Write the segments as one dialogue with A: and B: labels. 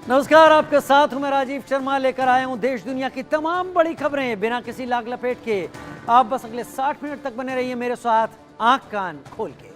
A: नमस्कार, आपके साथ हूं मैं राजीव शर्मा। लेकर आया हूं देश दुनिया की तमाम बड़ी खबरें बिना किसी लाग लपेट के। आप बस अगले 60 मिनट तक बने रहिए मेरे साथ, आंख कान खोल के।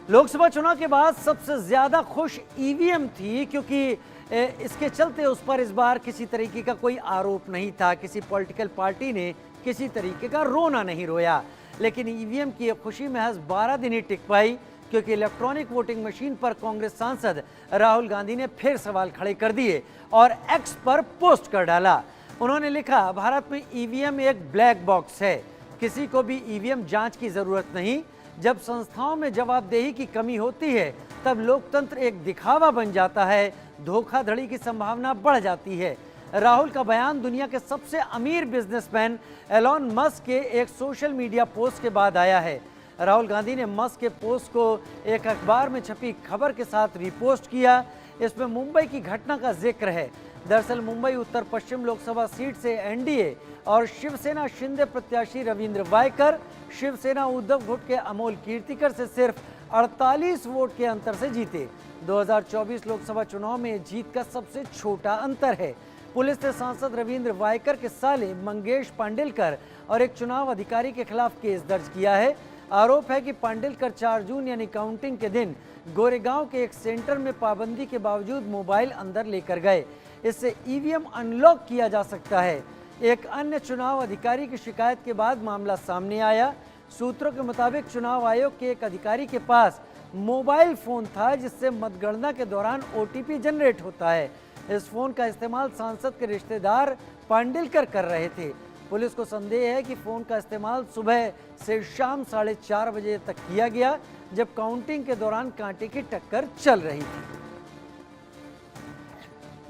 A: लोकसभा चुनाव के बाद सबसे ज्यादा खुश ईवीएम थी, क्योंकि इसके चलते उस पर इस बार किसी तरीके का कोई आरोप नहीं था। किसी पॉलिटिकल पार्टी ने किसी तरीके का रोना नहीं रोया। लेकिन ईवीएम की खुशी महज 12 दिन ही टिक पाई, क्योंकि इलेक्ट्रॉनिक वोटिंग मशीन पर कांग्रेस सांसद राहुल गांधी ने फिर सवाल खड़े कर दिए और एक्स पर पोस्ट कर डाला। उन्होंने लिखा, भारत में ईवीएम एक ब्लैक बॉक्स है, किसी को भी ईवीएम जांच की जरूरत नहीं। जब संस्थाओं में जवाबदेही की कमी होती है तब लोकतंत्र एक दिखावा बन जाता है, धोखाधड़ी की संभावना बढ़ जाती है। राहुल का बयान दुनिया के सबसे अमीर बिजनेसमैन एलॉन मस्क के एक सोशल मीडिया पोस्ट के बाद आया है। राहुल गांधी ने मस्क के पोस्ट को एक अखबार में छपी खबर के साथ रिपोस्ट किया। इसमें मुंबई की घटना का जिक्र है। दरअसल मुंबई उत्तर पश्चिम लोकसभा सीट से एनडीए और शिवसेना शिंदे प्रत्याशी रविंद्र वायकर शिवसेना उद्धव गुट के अमोल कीर्तिकर से सिर्फ 48 वोट के अंतर से जीते। 2024 लोकसभा चुनाव में जीत का सबसे छोटा अंतर है। पुलिस ने सांसद रविंद्र वायकर के साले मंगेश पांडेलकर और एक चुनाव अधिकारी के खिलाफ केस दर्ज किया है। आरोप है कि पांडेलकर 4 जून यानी काउंटिंग के दिन गोरेगांव के एक सेंटर में पाबंदी के बावजूद मोबाइल अंदर लेकर गए। इससे ईवीएम अनलॉक किया जा सकता है। एक अन्य चुनाव अधिकारी की शिकायत के बाद मामला सामने आया। सूत्रों के मुताबिक चुनाव आयोग के एक अधिकारी के पास मोबाइल फोन था, जिससे मतगणना के दौरान ओटीपी जनरेट होता है। इस फोन का इस्तेमाल सांसद के रिश्तेदार पांडेलकर कर रहे थे। पुलिस को संदेह है कि फोन का इस्तेमाल सुबह से शाम 4:30 बजे तक किया गया, जब काउंटिंग के दौरान कांटे की टक्कर चल रही थी।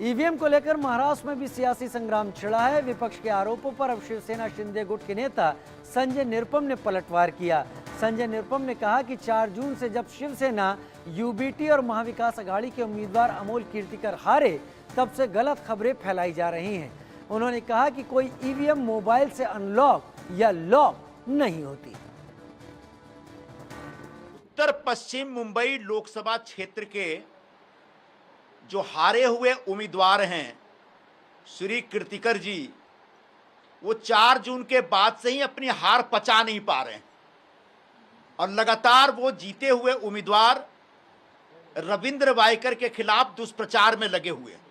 A: ईवीएम को लेकर महाराष्ट्र में भी सियासी संग्राम छिड़ा है। विपक्ष के आरोपों पर अब शिवसेना शिंदे गुट के नेता संजय निरुपम ने पलटवार किया। संजय निरुपम ने कहा कि 4 जून से जब शिवसेना, यूबीटी और महाविकास अघाड़ी के उम्मीदवार अमोल कीर्तिकर हारे, तब से गलत खबरें फैलाई जा रही हैं। उन्होंने कहा कि कोई ईवीएम मोबाइल से अनलॉक या लॉक नहीं होती।
B: उत्तर पश्चिम मुंबई लोकसभा क्षेत्र के जो हारे हुए उम्मीदवार हैं श्री कीर्तिकर जी, वो 4 जून के बाद से ही अपनी हार पचा नहीं पा रहे हैं और लगातार वो जीते हुए उम्मीदवार रविंद्र वायकर के खिलाफ दुष्प्रचार में लगे हुए हैं।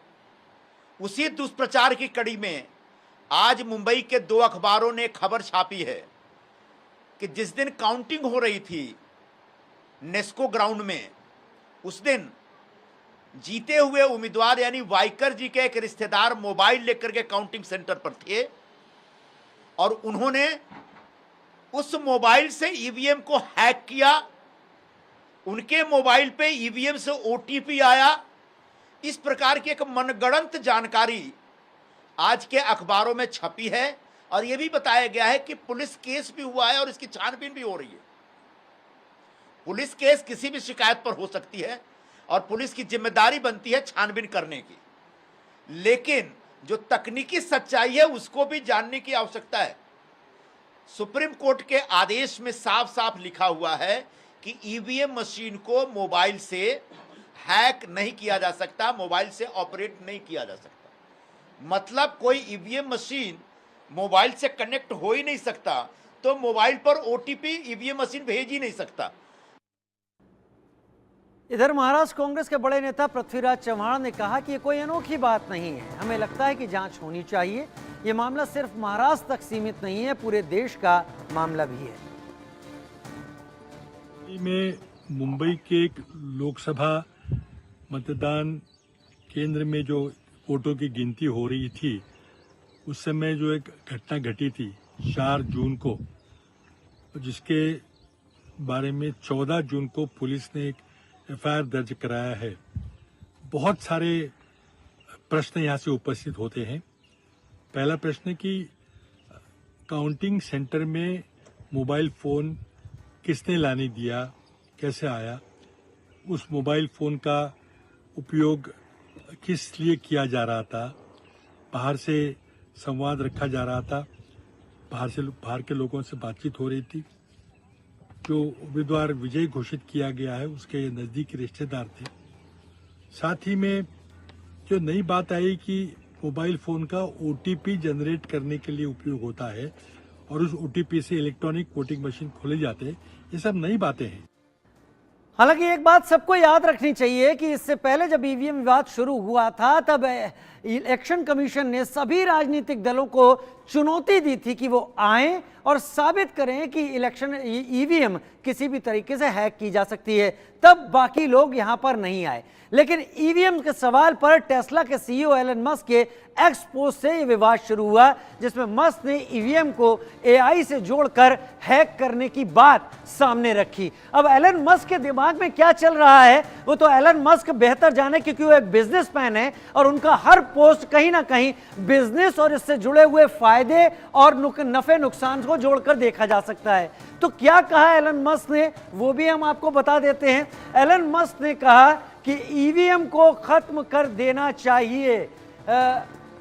B: उसी दुष्प्रचार की कड़ी में आज मुंबई के 2 अखबारों ने खबर छापी है कि जिस दिन काउंटिंग हो रही थी नेस्को ग्राउंड में, उस दिन जीते हुए उम्मीदवार यानी वायकर जी के एक रिश्तेदार मोबाइल लेकर के काउंटिंग सेंटर पर थे और उन्होंने उस मोबाइल से ईवीएम को हैक किया। उनके मोबाइल पे ईवीएम से ओटीपी आया। इस प्रकार की एक मनगढ़ंत जानकारी आज के अखबारों में छपी है और यह भी बताया गया है कि पुलिस केस भी हुआ है और इसकी छानबीन भी हो रही है। पुलिस केस किसी भी शिकायत पर हो सकती है और पुलिस की जिम्मेदारी बनती है छानबीन करने की, लेकिन जो तकनीकी सच्चाई है उसको भी जानने की आवश्यकता है। सुप्रीम कोर्ट के आदेश में साफ साफ लिखा हुआ है कि ईवीएम मशीन को मोबाइल से हैक नहीं किया जा सकता, मोबाइल से ऑपरेट नहीं किया जा सकता। मतलब कोई ईवीएम मशीन मोबाइल से कनेक्ट हो ही नहीं सकता, तो मोबाइल पर ओटीपी ईवीएम मशीन भेज ही नहीं सकता।
A: इधर महाराष्ट्र कांग्रेस के बड़े नेता पृथ्वीराज चव्हाण ने कहा कि ये कोई अनोखी बात नहीं है, हमें लगता है कि जांच होनी चाहिए। ये मामला सिर्फ महाराष्ट्र तक सीमित नहीं है, पूरे देश का मामला भी है।
C: में मुंबई के एक लोकसभा मतदान केंद्र में जो वोटों की गिनती हो रही थी, उस समय जो एक घटना घटी थी 4 जून को, जिसके बारे में 14 जून को पुलिस ने एक एफआईआर दर्ज कराया है। बहुत सारे प्रश्न यहाँ से उपस्थित होते हैं। पहला प्रश्न कि काउंटिंग सेंटर में मोबाइल फोन किसने लाने दिया, कैसे आया, उस मोबाइल फोन का उपयोग किस लिए किया जा रहा था, बाहर से संवाद रखा जा रहा था, बाहर के लोगों से बातचीत हो रही थी। जो उम्मीदवार विजयी घोषित किया गया है उसके नजदीकी रिश्तेदार थे। साथ ही में जो नई बात आई कि मोबाइल फोन का OTP जनरेट करने के लिए उपयोग होता है और उस OTP से इलेक्ट्रॉनिक वोटिंग मशीन खोले जाते हैं, ये सब नई बातें हैं।
A: हालांकि एक बात सबको याद रखनी चाहिए कि इससे पहले जब ईवीएम विवाद शुरू हुआ था तब इलेक्शन कमीशन ने सभी राजनीतिक दलों को चुनौती दी थी कि वो आएं और साबित करें कि इलेक्शन ईवीएम किसी भी तरीके से हैक की जा सकती है। तब बाकी लोग यहां पर नहीं आए, लेकिन ईवीएम के सवाल पर टेस्ला के CEO एलन मस्क के एक्स पोस्ट से यह विवाद शुरू हुआ, जिसमें मस्क ने ईवीएम को AI से जोड़कर हैक करने की बात सामने रखी। अब एलन मस्क के दिमाग में क्या चल रहा है वो तो एलन मस्क बेहतर जाने, क्योंकि वो एक बिजनेसमैन है और उनका हर पोस्ट कहीं ना कहीं बिजनेस और इससे जुड़े हुए फायदे और नफे नुकसान को जोड़कर देखा जा सकता है। तो क्या कहा एलन मस्क ने वो भी हम आपको बता देते हैं। एलन मस्क ने कहा कि ईवीएम को खत्म कर देना चाहिए,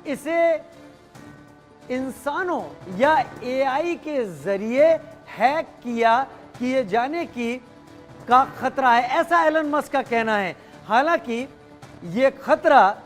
A: इसे इंसानों या AI के जरिए हैक किए जाने का खतरा है, ऐसा एलन मस्क का कहना है। हालांकि ये खतरा,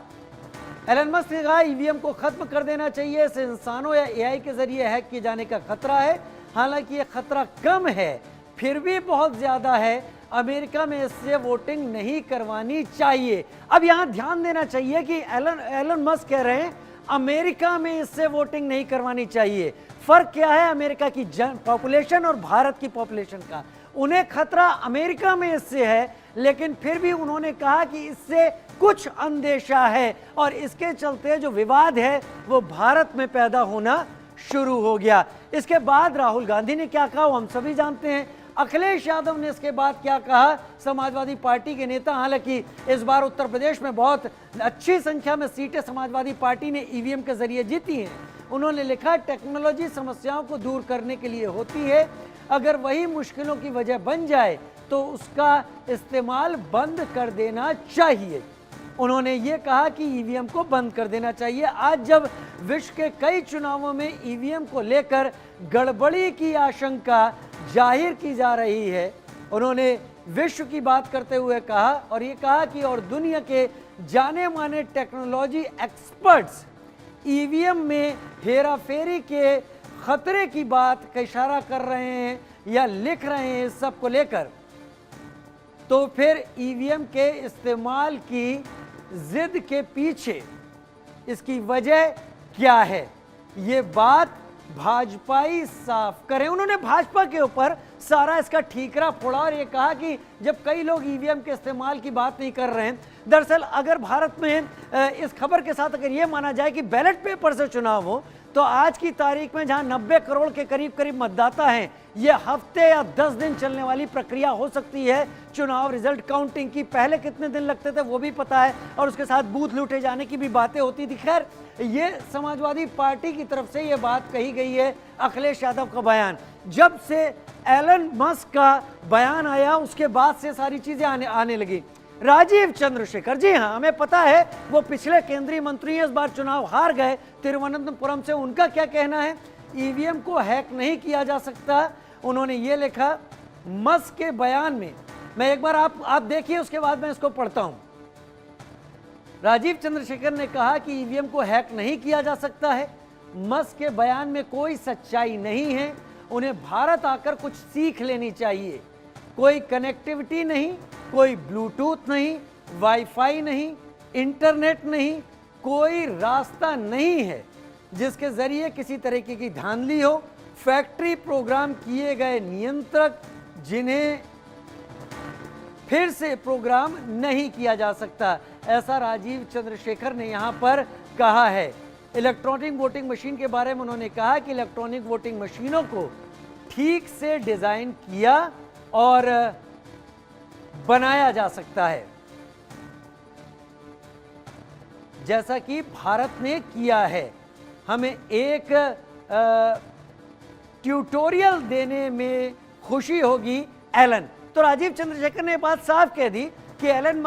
A: एलन मस्क ने कहा ईवीएम को खत्म कर देना चाहिए, इसे इंसानों या AI के जरिए हैक किए जाने का खतरा है। हालांकि ये खतरा कम है, फिर भी बहुत ज्यादा है। अमेरिका में इससे वोटिंग नहीं करवानी चाहिए। अब यहां ध्यान देना चाहिए कि एलन मस्क कह रहे हैं अमेरिका में इससे वोटिंग नहीं करवानी चाहिए। फर्क क्या है अमेरिका की पॉपुलेशन और भारत की पॉपुलेशन का? उन्हें खतरा अमेरिका में इससे है, लेकिन फिर भी उन्होंने कहा कि इससे कुछ अंदेशा है और इसके चलते जो विवाद है वो भारत में पैदा होना शुरू हो गया। इसके बाद राहुल गांधी ने क्या कहा वो हम सभी जानते हैं। अखिलेश यादव ने इसके बाद क्या कहा, समाजवादी पार्टी के नेता, हालांकि इस बार उत्तर प्रदेश में बहुत अच्छी संख्या में सीटें समाजवादी पार्टी ने ईवीएम के जरिए जीती हैं। उन्होंने लिखा टेक्नोलॉजी समस्याओं को दूर करने के लिए होती है, अगर वही मुश्किलों की वजह बन जाए तो उसका इस्तेमाल बंद कर देना चाहिए। उन्होंने ये कहा कि ईवीएम को बंद कर देना चाहिए। आज जब विश्व के कई चुनावों में ईवीएम को लेकर गड़बड़ी की आशंका जाहिर की जा रही है, उन्होंने विश्व की बात करते हुए कहा और ये कहा कि और दुनिया के जाने माने टेक्नोलॉजी एक्सपर्ट्स ईवीएम में हेराफेरी के खतरे की बात का इशारा कर रहे हैं या लिख रहे हैं इस सब को लेकर, तो फिर ईवीएम के इस्तेमाल की जिद के पीछे इसकी वजह क्या है, ये बात भाजपाई साफ करें। उन्होंने भाजपा के ऊपर सारा इसका ठीकरा फोड़ा और ये कहा कि जब कई लोग ईवीएम के इस्तेमाल की बात नहीं कर रहे हैं, दरअसल अगर भारत में इस खबर के साथ अगर ये माना जाए कि बैलेट पेपर से चुनाव हो तो आज की तारीख में जहां 90 करोड़ के करीब मतदाता हैं, ये हफ्ते या 10 दिन चलने वाली प्रक्रिया हो सकती है। चुनाव रिजल्ट काउंटिंग की पहले कितने दिन लगते थे वो भी पता है और उसके साथ बूथ लूटे जाने की भी बातें होती थी। खैर, ये समाजवादी पार्टी की तरफ से ये बात कही गई है। अखिलेश यादव का बयान, जब से एलन मस्क का बयान आया उसके बाद से सारी चीजें आने लगी। राजीव चंद्रशेखर, जी हाँ, हमें पता है वो पिछले केंद्रीय मंत्री हैं, इस बार चुनाव हार गए तिरुवनंतपुरम से। उनका क्या कहना है, ईवीएम को हैक नहीं किया जा सकता। उन्होंने ये लिखा मस्क के बयान में, मैं एक बार आप देखिए उसके बाद मैं इसको पढ़ता हूं। राजीव चंद्रशेखर ने कहा कि ईवीएम को हैक नहीं किया जा सकता है। मस्क के बयान में कोई सच्चाई नहीं है, उन्हें भारत आकर कुछ सीख लेनी चाहिए। कोई कनेक्टिविटी नहीं, कोई ब्लूटूथ नहीं, वाईफाई नहीं, इंटरनेट नहीं, कोई रास्ता नहीं है जिसके जरिए किसी तरीके की धांधली हो। फैक्ट्री प्रोग्राम किए गए नियंत्रक जिन्हें फिर से प्रोग्राम नहीं किया जा सकता, ऐसा राजीव चंद्रशेखर ने यहां पर कहा है। इलेक्ट्रॉनिक वोटिंग मशीन के बारे में उन्होंने कहा कि इलेक्ट्रॉनिक वोटिंग मशीनों को ठीक से डिजाइन किया और बनाया जा सकता है, जैसा कि भारत ने किया है। हमें एक ट्यूटोरियल देने में खुशी होगी एलन। तो राजीव चंद्रशेखर ने बात साफ कह दी कि एलन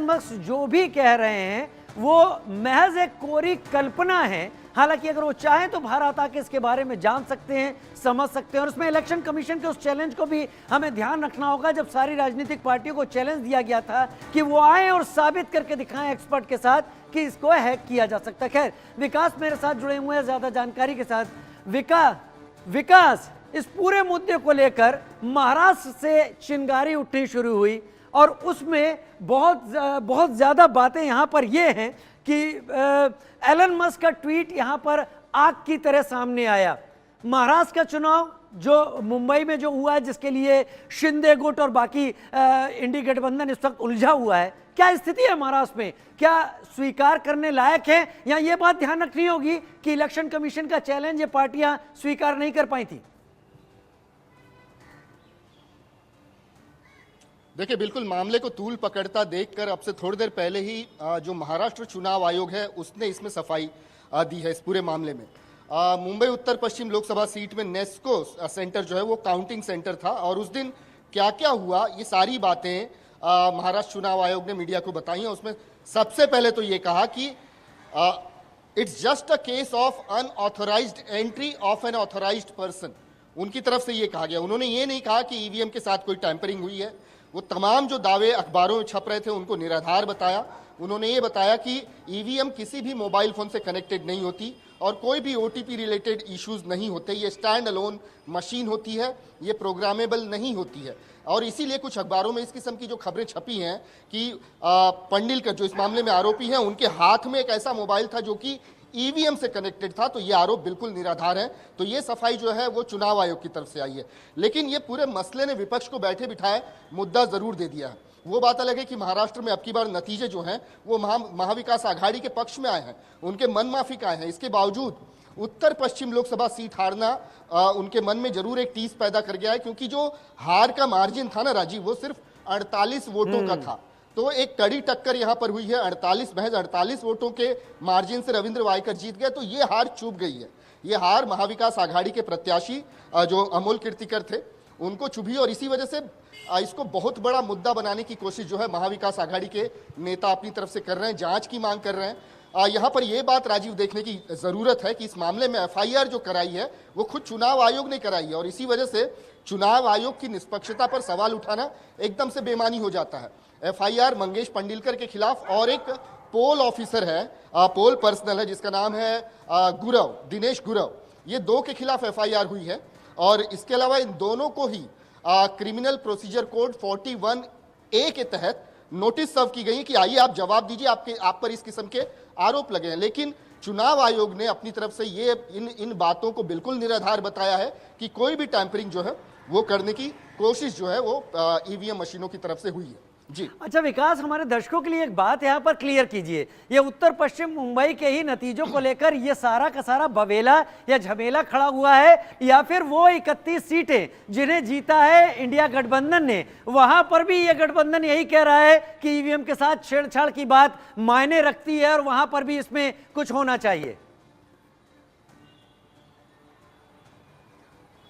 A: मस्क जो भी कह रहे हैं वो महज एक कोरी कल्पना है। हालांकि अगर वो चाहें तो भारत आके इसके बारे में जान सकते हैं, समझ सकते हैं। और उसमें इलेक्शन कमीशन के उस चैलेंज को भी हमें ध्यान रखना होगा, जब सारी राजनीतिक पार्टियों को चैलेंज दिया गया था कि वो आए और साबित करके दिखाएं एक्सपर्ट के साथ कि इसको हैक किया जा सकता है। खैर, विकास मेरे साथ जुड़े हुए हैं ज्यादा जानकारी के साथ। विकास, इस पूरे मुद्दे को लेकर महाराष्ट्र से चिंगारी उठनी शुरू हुई और उसमें बहुत ज्यादा बातें यहां पर ये हैं कि एलन मस्क का ट्वीट यहां पर आग की तरह सामने आया। महाराष्ट्र का चुनाव जो मुंबई में जो हुआ है, जिसके लिए शिंदे गुट और बाकी इंडी गठबंधन इस वक्त उलझा हुआ है, क्या स्थिति है महाराष्ट्र में? क्या स्वीकार करने लायक है, या ये बात ध्यान रखनी होगी कि इलेक्शन कमीशन का चैलेंज ये पार्टियां स्वीकार नहीं कर पाई थी?
D: देखिए, बिल्कुल मामले को तूल पकड़ता देखकर अब से थोड़ी देर पहले ही जो महाराष्ट्र चुनाव आयोग है उसने इसमें सफाई दी है इस पूरे मामले में। मुंबई उत्तर पश्चिम लोकसभा सीट में नेस्को सेंटर जो है वो काउंटिंग सेंटर था, और उस दिन क्या क्या हुआ ये सारी बातें महाराष्ट्र चुनाव आयोग ने मीडिया को बताई हैं। उसमें सबसे पहले तो ये कहा कि it's just a case of unauthorised entry of an authorised person. उनकी तरफ से ये कहा गया। उन्होंने ये नहीं कहा कि ईवीएम के साथ कोई टैंपरिंग हुई है। वो तमाम जो दावे अखबारों में छप रहे थे उनको निराधार बताया। उन्होंने ये बताया कि ईवीएम किसी भी मोबाइल फोन से कनेक्टेड नहीं होती और कोई भी ओटीपी रिलेटेड इश्यूज नहीं होते। ये स्टैंड अलोन मशीन होती है, ये प्रोग्रामेबल नहीं होती है। और इसीलिए कुछ अखबारों में इस किस्म की जो खबरें छपी हैं कि पंडिलकर जो इस मामले में आरोपी हैं, उनके हाथ में एक ऐसा मोबाइल था जो कि ईवीएम से कनेक्टेड था, तो ये आरोप बिल्कुल निराधार है। तो ये सफाई जो है वो चुनाव आयोग की तरफ से आई है। लेकिन ये पूरे मसले ने विपक्ष को बैठे बिठाए मुद्दा जरूर दे दिया है। वो बात अलग है कि महाराष्ट्र में अब की बार नतीजे जो हैं वो महाविकास आघाड़ी के पक्ष में आए हैं, उनके मन माफिक आए हैं। इसके बावजूद उत्तर पश्चिम लोकसभा सीट हारना उनके मन में जरूर एक टीस पैदा कर गया है, क्योंकि जो हार का मार्जिन था ना राजीव, वो सिर्फ 48 वोटों का था। तो एक कड़ी टक्कर यहां पर हुई है। 48 वोटों के मार्जिन से रविंद्र वायकर जीत गए। तो ये हार चूक गई है। ये हार महाविकास आघाड़ी के प्रत्याशी जो अमोल कीर्तिकर थे उनको चुभी, और इसी वजह से इसको बहुत बड़ा मुद्दा बनाने की कोशिश जो है महाविकास आघाड़ी के नेता अपनी तरफ से कर रहे हैं, जांच की मांग कर रहे हैं। यहाँ पर यह बात राजीव देखने की जरूरत है कि इस मामले में एफआईआर जो कराई है वो खुद चुनाव आयोग ने कराई है, और इसी वजह से चुनाव आयोग की निष्पक्षता पर सवाल उठाना एकदम से बेमानी हो जाता है। एफआईआर मंगेश पंडिलकर के खिलाफ और एक पोल ऑफिसर है, पोल पर्सनल है जिसका नाम है दिनेश गुरव, ये दो के खिलाफ एफआईआर हुई है। और इसके अलावा इन दोनों को ही क्रिमिनल प्रोसीजर कोड 41A के तहत नोटिस सर्व की गई कि आइए आप जवाब दीजिए, आप पर इस किस्म के आरोप लगे हैं। लेकिन चुनाव आयोग ने अपनी तरफ से ये इन बातों को बिल्कुल निराधार बताया है कि कोई भी टैंपरिंग जो है वो करने की कोशिश जो है वो ईवीएम मशीनों की तरफ से हुई है। जी
A: अच्छा विकास, हमारे दर्शकों के लिए एक बात यहाँ पर क्लियर कीजिए, ये उत्तर पश्चिम मुंबई के ही नतीजों को लेकर ये सारा का सारा बवेला या झमेला खड़ा हुआ है, या फिर वो 31 सीटें जिन्हें जीता है इंडिया गठबंधन ने, वहां पर भी ये गठबंधन यही कह रहा है कि ईवीएम के साथ छेड़छाड़ की बात मायने रखती है और वहां पर भी इसमें कुछ होना चाहिए?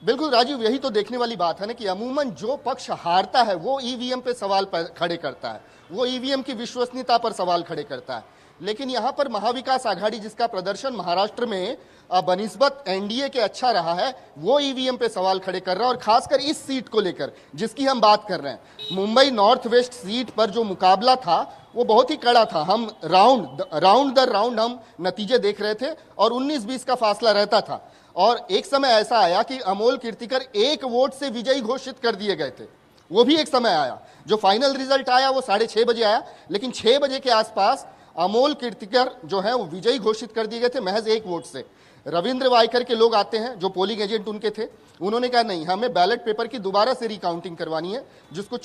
D: बिल्कुल राजीव, यही तो देखने वाली बात है ना कि अमूमन जो पक्ष हारता है वो ईवीएम पे सवाल खड़े करता है, वो ईवीएम की विश्वसनीयता पर सवाल खड़े करता है। लेकिन यहाँ पर महाविकास आघाड़ी जिसका प्रदर्शन महाराष्ट्र में बनिस्बत एनडीए के अच्छा रहा है, वो ईवीएम पे सवाल खड़े कर रहा है। और खासकर इस सीट को लेकर जिसकी हम बात कर रहे हैं, मुंबई नॉर्थ वेस्ट सीट पर जो मुकाबला था वो बहुत ही कड़ा था। हम राउंड दर राउंड हम नतीजे देख रहे थे और 19-20 का फासला रहता था। और एक समय ऐसा आया कि अमोल कीर्तिकर 1 वोट से विजयी घोषित कर दिए गए थे। वो भी एक समय आया, जो फाइनल रिजल्ट आया वो 6:30 बजे आया, लेकिन 6 बजे के आसपास अमोल कीर्तिकर जो है वो विजयी घोषित कर दिए गए थे महज 1 वोट से। रविंद्र वायकर के लोग आते हैं जो पोलिंग एजेंट उनके थे, उन्होंने कहा नहीं, हमें बैलेट पेपर की दोबारा से रिकाउंटिंग करवानी है, जिसको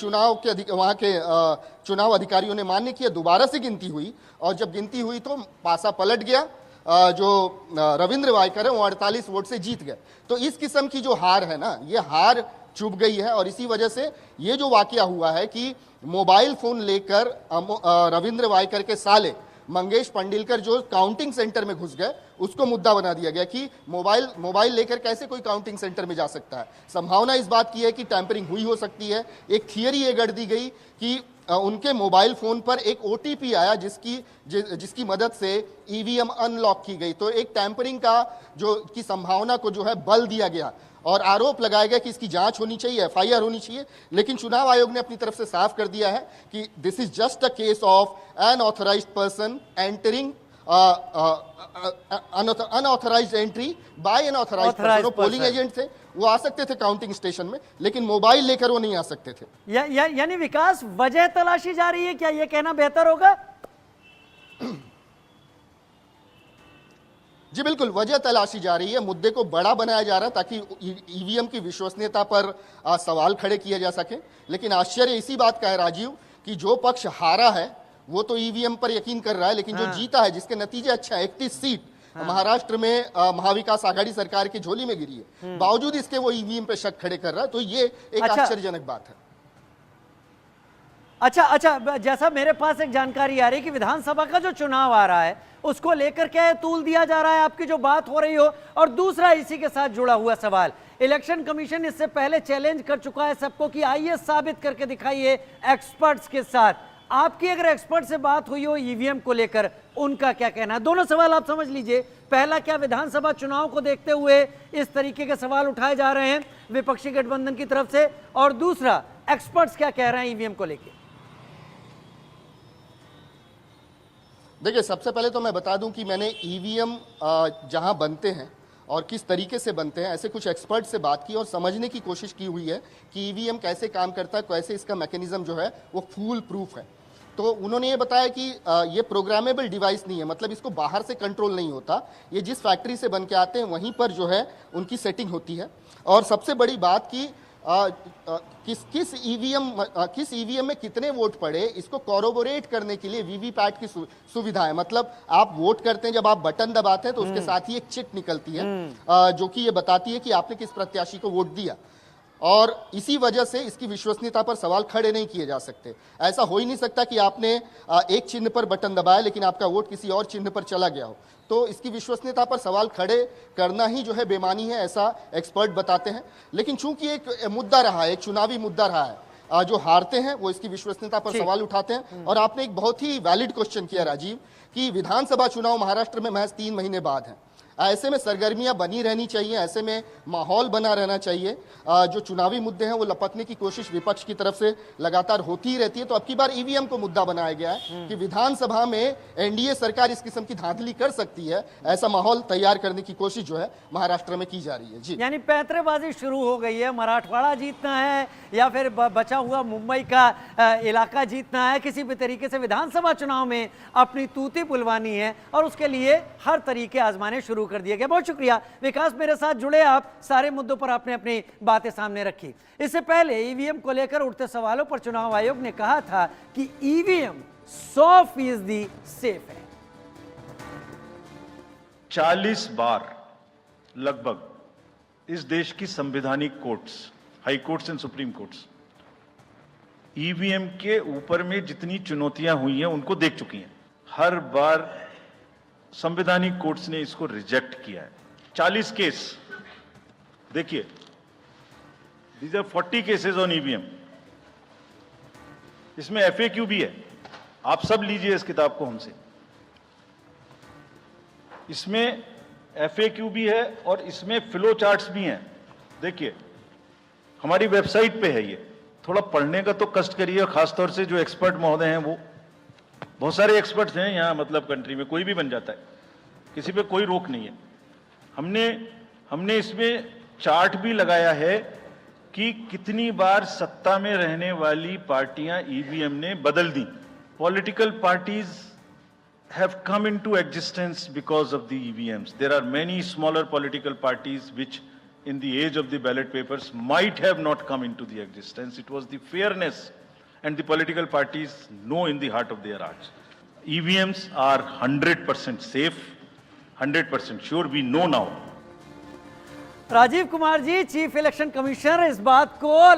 D: वहाँ के चुनाव अधिकारियों ने मान्य किया। दोबारा से गिनती हुई और जब गिनती हुई तो पासा पलट गया। जो रविंद्र वायकर है वो 48 वोट से जीत गए। तो इस किस्म की जो हार है ना, ये हार चुभ गई है। और इसी वजह से ये जो वाकया हुआ है कि मोबाइल फोन लेकर रविंद्र वायकर के साले मंगेश पंडिलकर जो काउंटिंग सेंटर में घुस गए उसको मुद्दा बना दिया गया कि मोबाइल लेकर कैसे कोई काउंटिंग सेंटर में जा सकता है। संभावना इस बात की है कि टैंपरिंग हुई हो सकती है। एक थियरी ये गढ़ दी गई कि उनके मोबाइल फोन पर एक ओटीपी आया जिसकी मदद से ईवीएम अनलॉक की गई, तो एक टैंपरिंग की संभावना को जो है बल दिया गया और आरोप लगाया गया कि इसकी जांच होनी चाहिए, एफआईआर होनी चाहिए। लेकिन चुनाव आयोग ने अपनी तरफ से साफ कर दिया है कि this is just a case of unauthorised person entering unauthorised entry by unauthorised person. Polling agent थे, वो आ सकते थे काउंटिंग स्टेशन में, लेकिन मोबाइल लेकर वो नहीं आ सकते थे।
A: यानी विकास, वजह तलाशी जा रही है, क्या यह कहना बेहतर होगा?
D: जी बिल्कुल, वजह तलाशी जा रही है, मुद्दे को बड़ा बनाया जा रहा है ताकि ईवीएम की विश्वसनीयता पर सवाल खड़े किए जा सके। लेकिन आश्चर्य इसी बात का है राजीव कि जो पक्ष हारा है वो तो ईवीएम पर यकीन कर रहा है, लेकिन जो जीता है, जिसके नतीजे अच्छा है, 31 सीट महाराष्ट्र में महाविकास आघाड़ी सरकार की झोली में गिरी है, बावजूद इसके वो ईवीएम पे शक खड़े कर रहा है, तो ये एक आश्चर्यजनक बात है।
A: अच्छा, जैसा मेरे पास एक जानकारी आ रही है कि विधानसभा का जो चुनाव आ रहा है उसको लेकर क्या तूल दिया जा रहा है, आपकी जो बात हो रही हो? और दूसरा इसी के साथ जुड़ा हुआ सवाल, इलेक्शन कमीशन इससे पहले चैलेंज कर चुका है सबको कि आइए साबित करके दिखाइए एक्सपर्ट्स के साथ। आपकी अगर एक्सपर्ट से बात हुई हो ईवीएम को लेकर, उनका क्या कहना है? दोनों सवाल आप समझ लीजिए। पहला, क्या विधानसभा चुनाव को देखते हुए इस तरीके के सवाल उठाए जा रहे हैं विपक्षी गठबंधन की तरफ से? और दूसरा, एक्सपर्ट्स क्या कह रहे हैं ईवीएम को लेकर?
D: देखिए, सबसे पहले तो मैं बता दूं कि मैंने ईवीएम जहां बनते हैं और किस तरीके से बनते हैं, ऐसे कुछ एक्सपर्ट से बात की और समझने की कोशिश की हुई है कि ईवीएम कैसे काम करता है, कैसे इसका मैकेनिज्म जो है वो फूल प्रूफ है। तो उन्होंने ये बताया कि ये प्रोग्रामेबल डिवाइस नहीं है, मतलब इसको बाहर से कंट्रोल नहीं होता, ये जिस फैक्ट्री से बन के आते हैं वहीं पर जो है उनकी सेटिंग होती है। और सबसे बड़ी बात कि किस ईवीएम में कितने वोट पड़े, इसको कॉरोबोरेट करने के लिए वीवीपैट की सुविधा है। मतलब आप वोट करते हैं, जब आप बटन दबाते हैं तो उसके साथ ही एक चिट निकलती है जो कि ये बताती है कि आपने किस प्रत्याशी को वोट दिया, और इसी वजह से इसकी विश्वसनीयता पर सवाल खड़े नहीं किए जा सकते। ऐसा हो ही नहीं सकता कि आपने एक चिन्ह पर बटन दबाया लेकिन आपका वोट किसी और चिन्ह पर चला गया हो, तो इसकी विश्वसनीयता पर सवाल खड़े करना ही जो है बेमानी है, ऐसा एक्सपर्ट बताते हैं। लेकिन चूंकि एक मुद्दा रहा है, एक चुनावी मुद्दा रहा है, जो हारते हैं वो इसकी विश्वसनीयता पर सवाल उठाते हैं। और आपने एक बहुत ही वैलिड क्वेश्चन किया राजीव कि विधानसभा चुनाव महाराष्ट्र में महज 3 महीने बाद है, ऐसे में सरगर्मियां बनी रहनी चाहिए, ऐसे में माहौल बना रहना चाहिए। जो चुनावी मुद्दे हैं वो लपकने की कोशिश विपक्ष की तरफ से लगातार होती ही रहती है। तो अब की बार ईवीएम को मुद्दा बनाया गया है कि विधानसभा में एनडीए सरकार इस किस्म की धांधली कर सकती है, ऐसा माहौल तैयार करने की कोशिश जो है महाराष्ट्र में की जा रही है। जी,
A: यानी पैंतरेबाजी शुरू हो गई है, मराठवाड़ा जीतना है या फिर बचा हुआ मुंबई का इलाका जीतना है, किसी भी तरीके से विधानसभा चुनाव में अपनी तूती बुलवानी है और उसके लिए हर तरीके आजमाने शुरू कर दिया गया। बहुत शुक्रिया विकास, मेरे साथ जुड़े आप, सारे मुद्दों पर आपने अपनी बातें सामने रखी। इससे पहले ईवीएम को लेकर उठते सवालों पर चुनाव आयोग ने कहा था कि ईवीएम 100% सेफ है।
E: 40 बार लगभग इस देश की संवैधानिक courts, high courts and supreme courts EVM के ऊपर में जितनी चुनौतियां हुई हैं उनको देख चुकी हैं। हर बार संवैधानिक कोर्ट्स ने इसको रिजेक्ट किया है। 40 केस, देखिए, these are 40 cases on EVM. इसमें एफएक्यू भी है, आप सब लीजिए इस किताब को हमसे। इसमें एफएक्यू भी है और इसमें फ्लो चार्ट्स भी हैं। देखिए, हमारी वेबसाइट पे है ये, थोड़ा पढ़ने का तो कष्ट करिए, खासतौर से जो एक्सपर्ट महोदय हैं, वो बहुत सारे एक्सपर्ट्स हैं यहाँ, मतलब कंट्री में कोई भी बन जाता है, किसी पे कोई रोक नहीं है। हमने इसमें चार्ट भी लगाया है कि कितनी बार सत्ता में रहने वाली पार्टियां ईवीएम ने बदल दी। Political parties have come into existence because of the EVMs. There are many smaller political parties which in the age of the ballot papers might have not come into the existence. It was the fairness and the political parties know in the heart of their hearts. EVMs are 100% safe, 100% sure. We know now.
A: Rajiv Kumar ji, chief election commissioner, इस बात को